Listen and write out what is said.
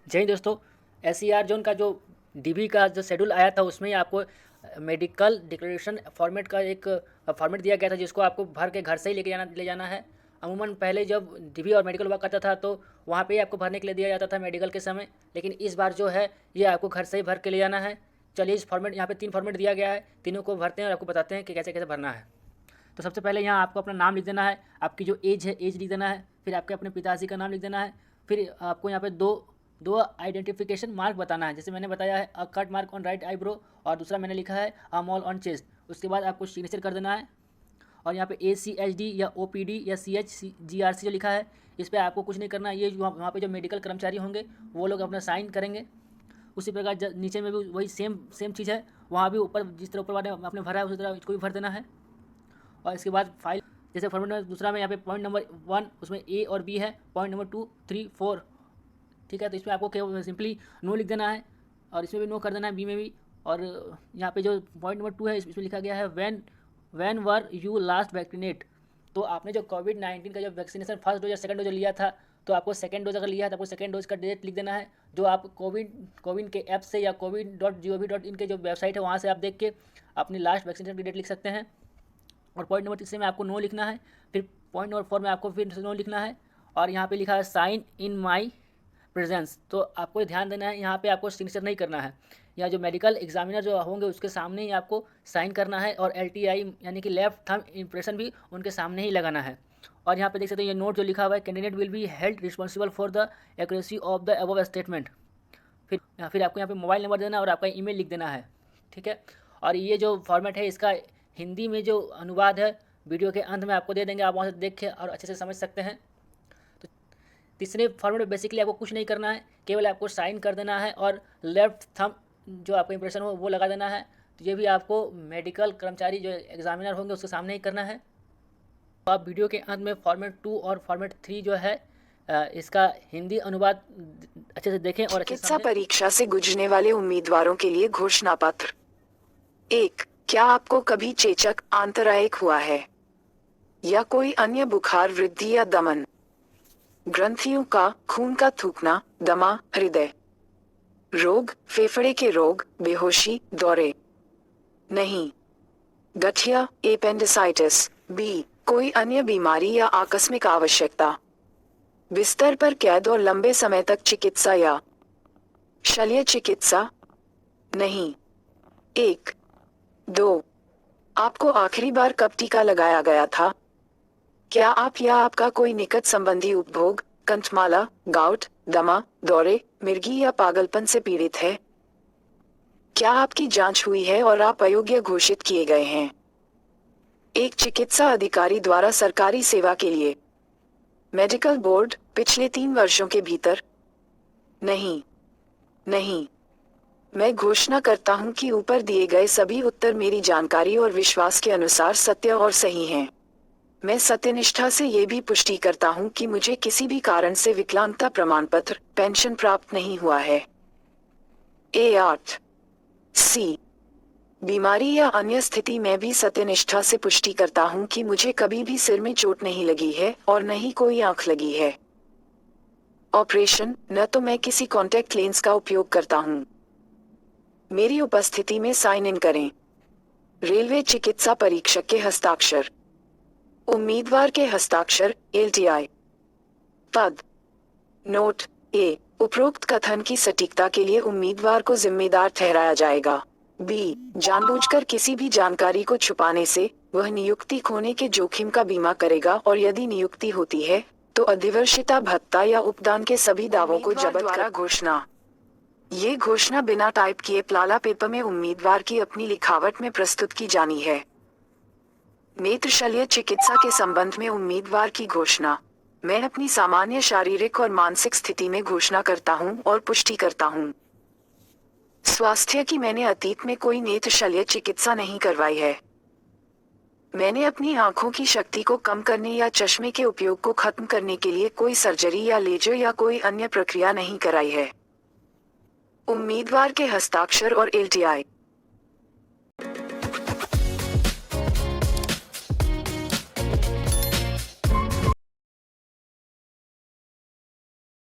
जय हिंद दोस्तों। SCR zone का जो DB का जो शेड्यूल आया था उसमें ही आपको मेडिकल डिक्लेरेशन फॉर्मेट का एक फॉर्मेट दिया गया था जिसको आपको भर के घर से ही ले जाना है। अमूमन पहले जब DB और मेडिकल हुआ करता था तो वहाँ पे ही आपको भरने के लिए दिया जाता था मेडिकल के समय, लेकिन इस बार जो है ये आपको घर से ही भर के ले जाना है। चलिए इस फॉर्मेट यहाँ पे 3 फॉर्मेट दिया गया है, तीनों को भरते हैं और आपको बताते हैं कि कैसे कैसे भरना है। तो सबसे पहले यहाँ आपको अपना नाम लिख देना है, आपकी जो एज है एज लिख देना है, फिर आपके अपने पिताजी का नाम लिख देना है, फिर आपको यहाँ पे दो दो आइडेंटिफिकेशन मार्क बताना है। जैसे मैंने बताया है अ cut mark on right eyebrow और दूसरा मैंने लिखा है अ मॉल ऑन चेस्ट। उसके बाद आपको सिग्नेचर कर देना है और यहाँ पे ACHD या OPD या CHGRC जो लिखा है इस पर आपको कुछ नहीं करना। ये वहाँ पे जो मेडिकल कर्मचारी होंगे वो लोग अपना साइन करेंगे। उसी प्रकार नीचे में भी वही सेम चीज़ है, वहाँ भी ऊपर जिस तरह ऊपर वाले आपने भरा है उसी तरह इसको भी भर देना है। और इसके बाद फाइल जैसे फॉर्मेट में दूसरा में यहाँ पे पॉइंट नंबर 1 उसमें A और B है, पॉइंट नंबर 2, 3, 4, ठीक है। तो इसमें आपको सिंपली नो लिख देना है और इसमें भी नो कर देना है, बी में भी। और यहाँ पे जो पॉइंट नंबर 2 है इसमें लिखा गया है when were you last vaccinate. तो आपने जो कोविड-19 का जो वैक्सीनेशन फर्स्ट डोज या सेकंड डोज लिया था तो आपको सेकंड डोज अगर लिया है तो आपको सेकंड डोज का डेट लिख देना है, जो आप कोविन के ऐप से या covid.gov.in के जो वेबसाइट है वहाँ से आप देख के अपनी लास्ट वैक्सीनेशन की डेट लिख सकते हैं। और पॉइंट नंबर 3 में आपको नो लिखना है, फिर पॉइंट नंबर 4 में आपको फिर नो लिखना है और यहाँ पे लिखा है साइन इन माई प्रेजेंस। तो आपको ध्यान देना है, यहाँ पे आपको सिग्नेचर नहीं करना है, या जो मेडिकल एग्जामिनर जो होंगे उसके सामने ही आपको साइन करना है और LTI यानी कि लेफ्ट थंब इम्प्रेशन भी उनके सामने ही लगाना है। और यहाँ पे देख सकते हैं ये नोट जो लिखा हुआ है, candidate will be held responsible for the accuracy of the above statement. फिर आपको यहाँ पे मोबाइल नंबर देना और आपका ईमेल लिख देना है, ठीक है। और ये जो फॉर्मेट है इसका हिंदी में जो अनुवाद है वीडियो के अंत में आपको दे देंगे, आप वहाँ से देख के और अच्छे से समझ सकते हैं। तो तीसरे फॉर्मेट में बेसिकली आपको कुछ नहीं करना है, केवल आपको साइन कर देना है और लेफ्ट थंब जो आपका इंप्रेशन हो वो लगा देना है। तो ये भी आपको मेडिकल कर्मचारी जो एग्जामिनर होंगे उसके सामने ही करना है। तो आप वीडियो के अंत में फॉर्मेट 2 और फॉर्मेट 3 जो है इसका हिंदी अनुवाद अच्छे से देखें और अच्छे से चिकित्सा समझें। परीक्षा से गुजरने वाले उम्मीदवारों के लिए घोषणा पत्र। 1. क्या आपको कभी चेचक, आंतरायिक हुआ है या कोई अन्य बुखार, वृद्धि या दमन, ग्रंथियों का, खून का थूकना, दमा, हृदय रोग, फेफड़े के रोग, बेहोशी, दौरे? नहीं। गठिया, एपेंडिसाइटिस। बी. कोई अन्य बीमारी या आकस्मिक आवश्यकता, बिस्तर पर कैद और लंबे समय तक चिकित्सा या शल्य चिकित्सा? नहीं। 1. 2. आपको आखिरी बार कब टीका लगाया गया था? क्या आप या आपका कोई निकट संबंधी उपभोग, कंठमाला, गाउट, दमा, दौरे, मिर्गी या पागलपन से पीड़ित है? क्या आपकी जांच हुई है और आप अयोग्य घोषित किए गए हैं? एक चिकित्सा अधिकारी द्वारा सरकारी सेवा के लिए मेडिकल बोर्ड पिछले 3 वर्षों के भीतर? नहीं। नहीं। मैं घोषणा करता हूं कि ऊपर दिए गए सभी उत्तर मेरी जानकारी और विश्वास के अनुसार सत्य और सही हैं। मैं सत्यनिष्ठा से ये भी पुष्टि करता हूं कि मुझे किसी भी कारण से विकलांगता प्रमाण पत्र, पेंशन प्राप्त नहीं हुआ है। A8. C. बीमारी या अन्य स्थिति में भी सत्यनिष्ठा से पुष्टि करता हूं कि मुझे कभी भी सिर में चोट नहीं लगी है और न ही कोई आंख लगी है। ऑपरेशन, न तो मैं किसी कॉन्टैक्ट लेंस का उपयोग करता हूं। मेरी उपस्थिति में साइन इन करें। रेलवे चिकित्सा परीक्षक के हस्ताक्षर। उम्मीदवार के हस्ताक्षर, LTI। पद। Note A. उपरोक्त कथन की सटीकता के लिए उम्मीदवार को जिम्मेदार ठहराया जाएगा। B. जानबूझकर किसी भी जानकारी को छुपाने से वह नियुक्ति खोने के जोखिम का बीमा करेगा और यदि नियुक्ति होती है तो अधिवर्षिता भत्ता या उपदान के सभी दावों को जब्त कर घोषणा। ये घोषणा बिना टाइप किए प्लाला पेपर में उम्मीदवार की अपनी लिखावट में प्रस्तुत की जानी है। नेत्र शल्य चिकित्सा के संबंध में उम्मीदवार की घोषणा। मैं अपनी सामान्य शारीरिक और मानसिक स्थिति में घोषणा करता हूं और पुष्टि करता हूं स्वास्थ्य की मैंने अतीत में कोई नेत्र शल्य चिकित्सा नहीं करवाई है। मैंने अपनी आंखों की शक्ति को कम करने या चश्मे के उपयोग को खत्म करने के लिए कोई सर्जरी या लेजर या कोई अन्य प्रक्रिया नहीं कराई है। उम्मीदवार के हस्ताक्षर और LTI।